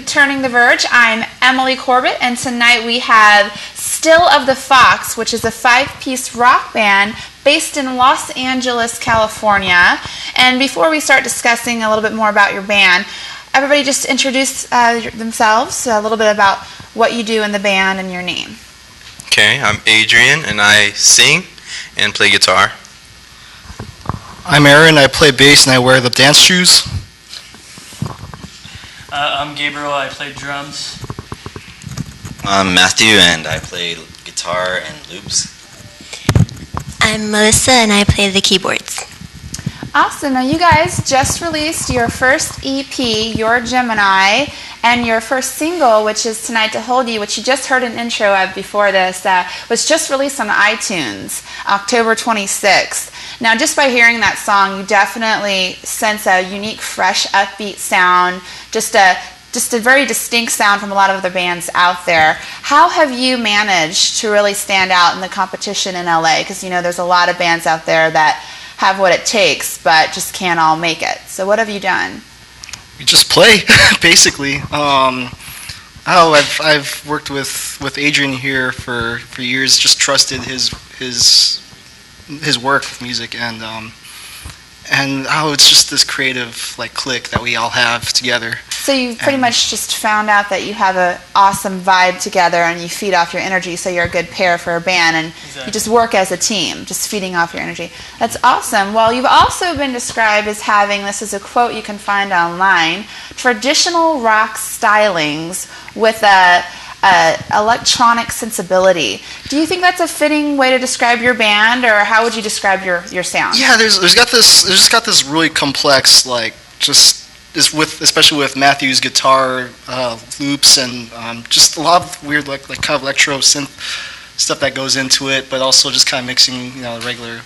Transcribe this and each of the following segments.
Turning the Verge. I'm Emily Corbitt, and tonight we have Still of the Fox, which is a 5-piece rock band based in Los Angeles, California. And before we start discussing a little bit more about your band, everybody just introduce themselves, a little bit about what you do in the band and your name. Okay, I'm Adrian, and I sing and play guitar. I'm Aaron, I play bass and I wear the dance shoes. I'm Gabriel, I play drums. I'm Matthew, and I play guitar and loops. I'm Melissa, and I play the keyboards. Awesome. Now you guys just released your first EP, Your Gemini, and your first single, which is Tonight to Hold You, which you just heard an intro of before this, was just released on iTunes, October 26th. Now, just by hearing that song, you definitely sense a unique, fresh, upbeat sound, just a very distinct sound from a lot of other bands out there. How have you managed to really stand out in the competition in LA? Because, you know, there's a lot of bands out there that have what it takes, but just can't all make it. So what have you done? We just play, basically. I've worked with Adrian here for years, just trusted his work with music, and it's just this creative clique that we all have together. So you pretty much just found out that you have an awesome vibe together and you feed off your energy, so you're a good pair for a band, and You just work as a team, just feeding off your energy. That's awesome. Well, you've also been described as having, this is a quote you can find online, traditional rock stylings with a electronic sensibility. Do you think that's a fitting way to describe your band, or how would you describe your sound? Yeah, there's got this really complex, especially with Matthew's guitar loops, and just a lot of weird kind of electro synth stuff that goes into it, but also just kind of mixing regular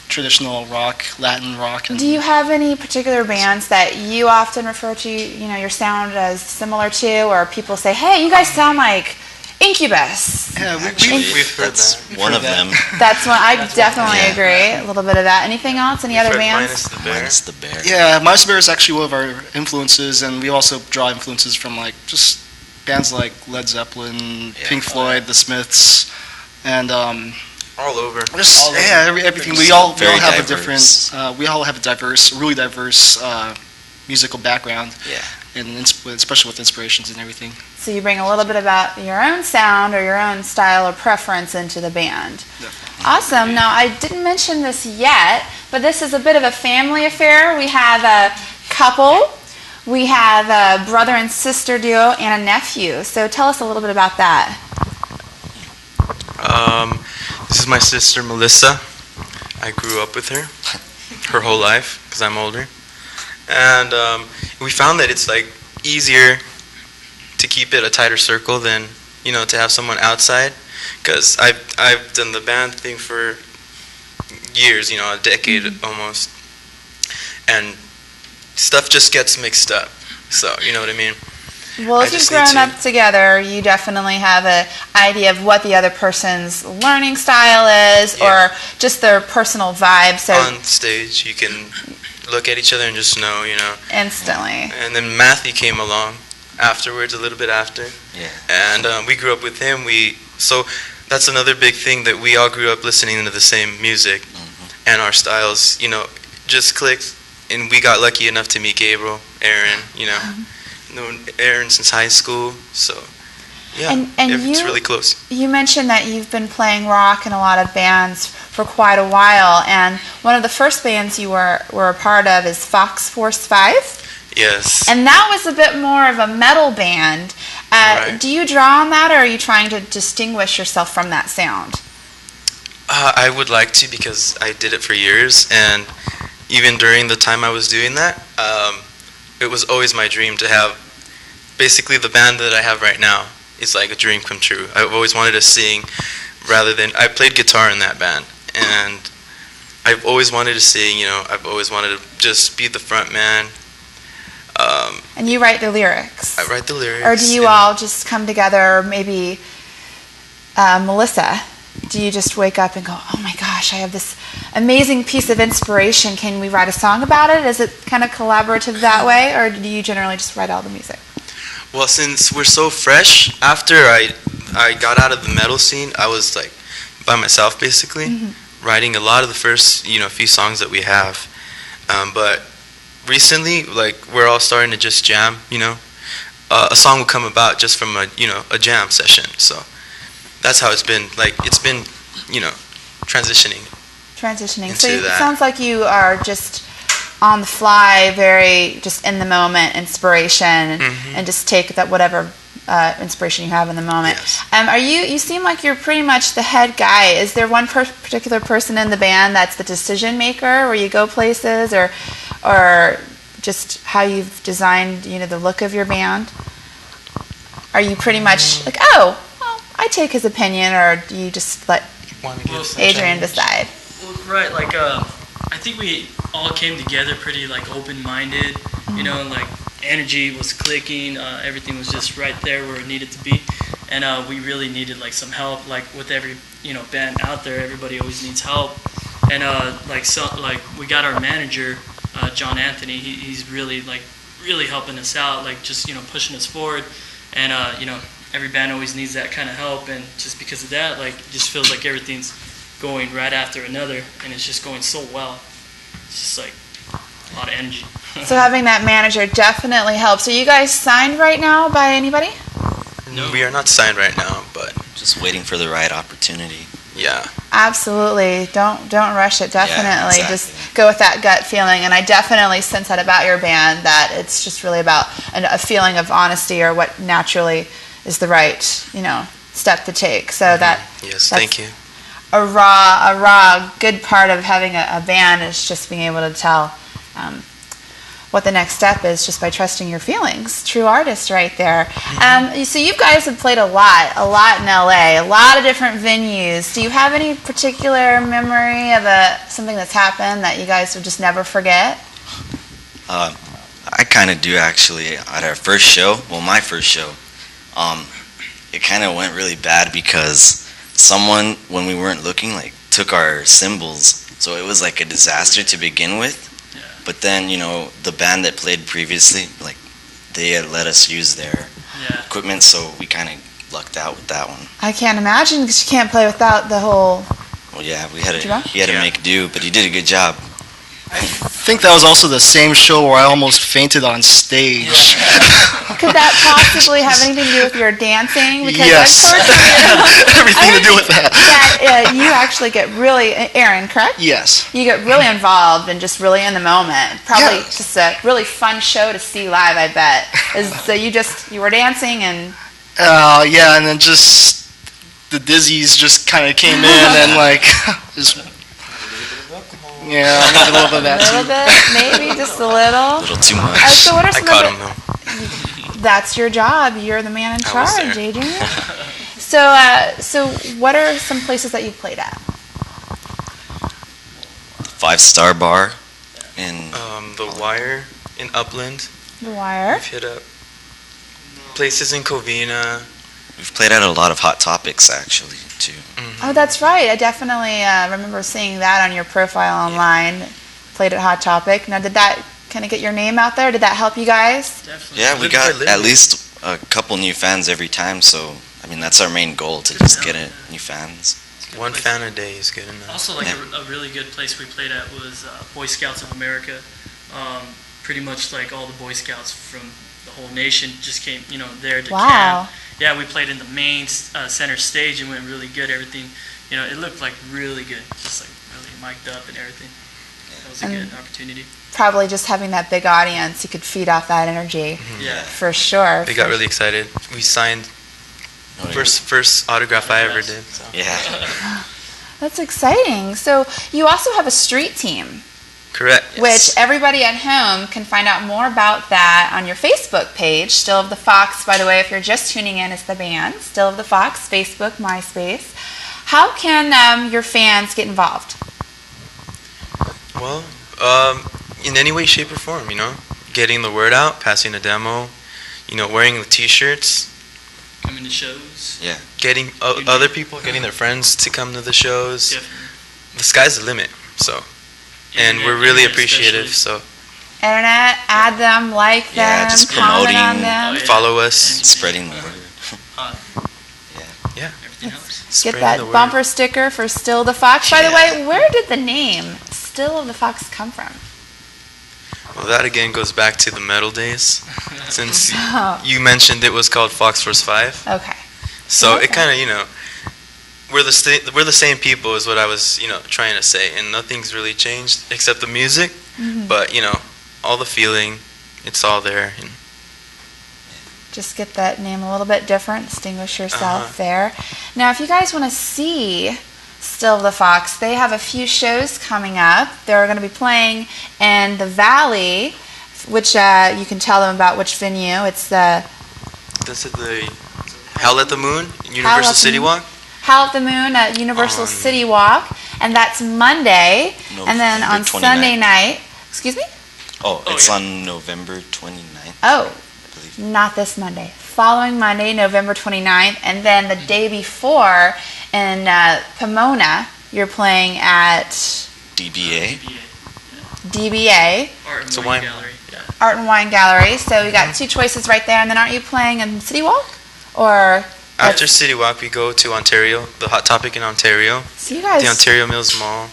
traditional rock, Latin rock. And do you have any particular bands that you often refer to, your sound as similar to, or people say, hey, you guys sound like Incubus? Yeah, we've heard that. One of them. That's one. I definitely agree. A little bit of that. Anything else? Any other bands? Minus the Bear. Yeah, Minus the Bear is actually one of our influences, and we also draw influences from just bands like Led Zeppelin, Pink Floyd, The Smiths, and all over. Everything. We all have a really diverse musical background. Yeah. And especially with inspirations and everything. So you bring a little bit about your own sound or your own style or preference into the band. Definitely. Awesome. Now, I didn't mention this yet, but this is a bit of a family affair. We have a couple. We have a brother and sister duo and a nephew. So tell us a little bit about that. This is my sister, Melissa. I grew up with her whole life because I'm older. And we found that it's easier to keep it a tighter circle than to have someone outside, because I've done the band thing for years, a decade almost, and stuff just gets mixed up. So you know what I mean. Well, if you've grown up together, you definitely have an idea of what the other person's learning style is, or just their personal vibe. So on stage, you can look at each other and just know, instantly. And then Matthew came along afterwards, a little bit after. Yeah. And we grew up with him. So that's another big thing, that we all grew up listening to the same music, and our styles, just clicked. And we got lucky enough to meet Gabriel, Aaron, known Aaron since high school. So yeah, and it's really close. You mentioned that you've been playing rock in a lot of bands for quite a while, and one of the first bands you were a part of is Fox Force 5. Yes. And that was a bit more of a metal band. Right. Do you draw on that, or are you trying to distinguish yourself from that sound? I would like to, because I did it for years, and even during the time I was doing that, it was always my dream to have basically the band that I have right now. It's like a dream come true. I've always wanted to sing I played guitar in that band, and I've always wanted to sing, I've always wanted to just be the front man. And you write the lyrics? I write the lyrics. Or do you all just come together, maybe Melissa, do you just wake up and go, oh my gosh, I have this amazing piece of inspiration, can we write a song about it? Is it kind of collaborative that way, or do you generally just write all the music? Well, since we're so fresh, after I got out of the metal scene, I was like by myself basically, writing a lot of the first few songs that we have. But recently, like we're all starting to just jam. A song will come about just from a jam session. So that's how it's been. Like it's been transitioning. So it sounds like you are just on the fly, very just in the moment inspiration, and just take that whatever inspiration you have in the moment. Yes. You seem like you're pretty much the head guy. Is there one particular person in the band that's the decision maker, where you go places, or just how you've designed the look of your band? Are you pretty much like, oh, well, I take his opinion, or do you just let Adrian decide? Well, right, like I think we all came together pretty like open-minded, like energy was clicking, everything was just right there where it needed to be, and we really needed like some help. Like with every band out there, everybody always needs help, and like we got our manager, John Anthony. He's really helping us out, like just pushing us forward, and every band always needs that kind of help, and just because of that, like it just feels like everything's going right after another, and it's just going so well. It's just like a lot of energy. So having that manager definitely helps. Are you guys signed right now by anybody? No, we are not signed right now, but just waiting for the right opportunity. Yeah. Absolutely. Don't rush it. Definitely. Yeah, exactly. Just go with that gut feeling. And I definitely sense that about your band, that it's just really about a feeling of honesty, or what naturally is the right, step to take. So yes, thank you. A raw good part of having a band is just being able to tell what the next step is, just by trusting your feelings. True artist right there. So you guys have played a lot in LA, a lot of different venues. Do you have any particular memory of something that's happened that you guys will just never forget? I kind of do, actually. At our first show, my first show, it kind of went really bad because someone, when we weren't looking, like took our cymbals, so it was like a disaster to begin with. Yeah. But then the band that played previously, like they had let us use their equipment, so we kind of lucked out with that one. I can't imagine, because you can't play without the whole. Well, yeah, he had to make do, but he did a good job. I think that was also the same show where I almost fainted on stage. Could that possibly have anything to do with your dancing? Because yes. I've heard Everything to do with that. That you actually get really, Aaron, correct? Yes. You get really involved and just really in the moment. Probably just a really fun show to see live, I bet. So you were dancing and. And then just the dizzies just kind of came in and like just. Yeah, a little bit of that too. A little bit, maybe just a little. A little too much. So what are some I caught him though. That's your job. You're the man in charge, Adrian. So what are some places that you've played at? 5-Star Bar in The Wire in Upland. The Wire. We've hit up places in Covina. We've played at a lot of Hot Topics, actually, too. Oh, that's right. I definitely remember seeing that on your profile online. Played at Hot Topic. Now, did that kind of get your name out there? Did that help you guys? Definitely. Yeah, we got at least a couple new fans every time, so, I mean, that's our main goal, to just get new fans. One fan a day is good enough. Also, like a really good place we played at was Boy Scouts of America. Pretty much like all the Boy Scouts from the whole nation just came, there to camp. Yeah, we played in the main center stage and went really good. Everything, it looked like really good, just like really mic'd up and everything. That was a good opportunity. Probably just having that big audience, you could feed off that energy. Yeah, for sure. They got really excited. We signed first autograph I ever did. So. Yeah. That's exciting. So you also have a street team. Correct. Which everybody at home can find out more about that on your Facebook page, Still of the Fox. By the way, if you're just tuning in, it's the band, Still of the Fox, Facebook, MySpace. How can your fans get involved? Well, in any way, shape, or form, Getting the word out, passing a demo, wearing the T-shirts. Coming to shows. Yeah. Getting other people, getting their friends to come to the shows. Definitely. The sky's the limit, so. And we're really appreciative, so internet, add them, like Yeah, them, just comment on promoting. them. Oh, yeah. Follow us. Spreading the word. Yeah. Everything helps. Get Spreading that the word. bumper sticker for Still the Fox. By the Yeah. way, where did the name Still of the Fox come from? Well, that again goes back to the metal days. Since Oh, you mentioned it was called Fox Force 5. okay. So Okay. it kind of, we're the same people is what I was, trying to say. And nothing's really changed except the music. Mhm. But, all the feeling, it's all there. And Just get that name a little bit different, distinguish yourself Uh-huh. there. Now, if you guys want to see Still the Fox, they have a few shows coming up. They're going to be playing in the Valley, which you can tell them about which venue. It's the that's at the Hell at the Moon, Howl Universal at the City Moon. Walk. Howl at the Moon at Universal On- City Walk, and that's Monday. And then November on 29th. Sunday night, excuse me? Oh, Oh, it's yeah. on November 29th, Oh, I believe. not this Monday. Following Monday, November 29th, and then the day before in Pomona, you're playing at DBA. DBA, Art and It's a Wine wine- Gallery. Yeah. Art and Wine Gallery. So you got two choices right there, and then aren't you playing in City Walk? Or After City Walk, we go to Ontario, the Hot Topic in Ontario, so you guys, the Ontario Mills Mall,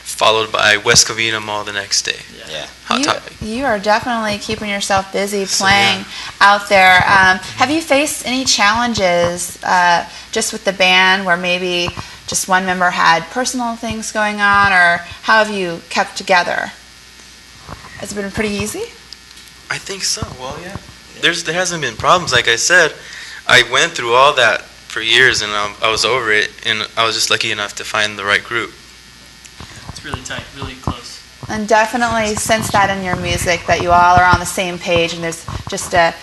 followed by West Covina Mall the next day. Yeah. Hot Topic. you are definitely keeping yourself busy So, playing out there. Have you faced any challenges just with the band where maybe just one member had personal things going on, or how have you kept together? Has it been pretty easy? I think so. Well, yeah. There hasn't been problems. Like I said, I went through all that for years, and I was over it, and I was just lucky enough to find the right group. It's really tight, really close. And definitely sense that in your music, that you all are on the same page and there's just a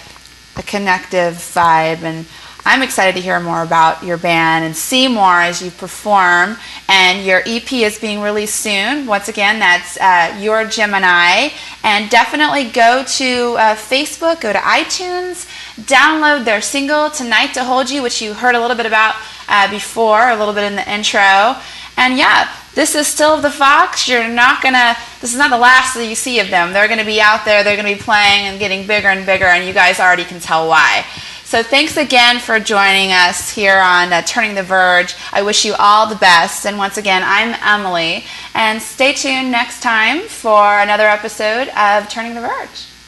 connective vibe. And I'm excited to hear more about your band and see more as you perform. And your EP is being released soon. Once again, that's Your Gemini. And definitely go to Facebook, go to iTunes, download their single, Tonight to Hold You, which you heard a little bit about before, a little bit in the intro. And yeah, this is Still the Fox. This is not the last that you see of them. They're going to be out there, they're going to be playing and getting bigger and bigger, and you guys already can tell why. So thanks again for joining us here on Turning the Verge. I wish you all the best. And once again, I'm Emily. And stay tuned next time for another episode of Turning the Verge.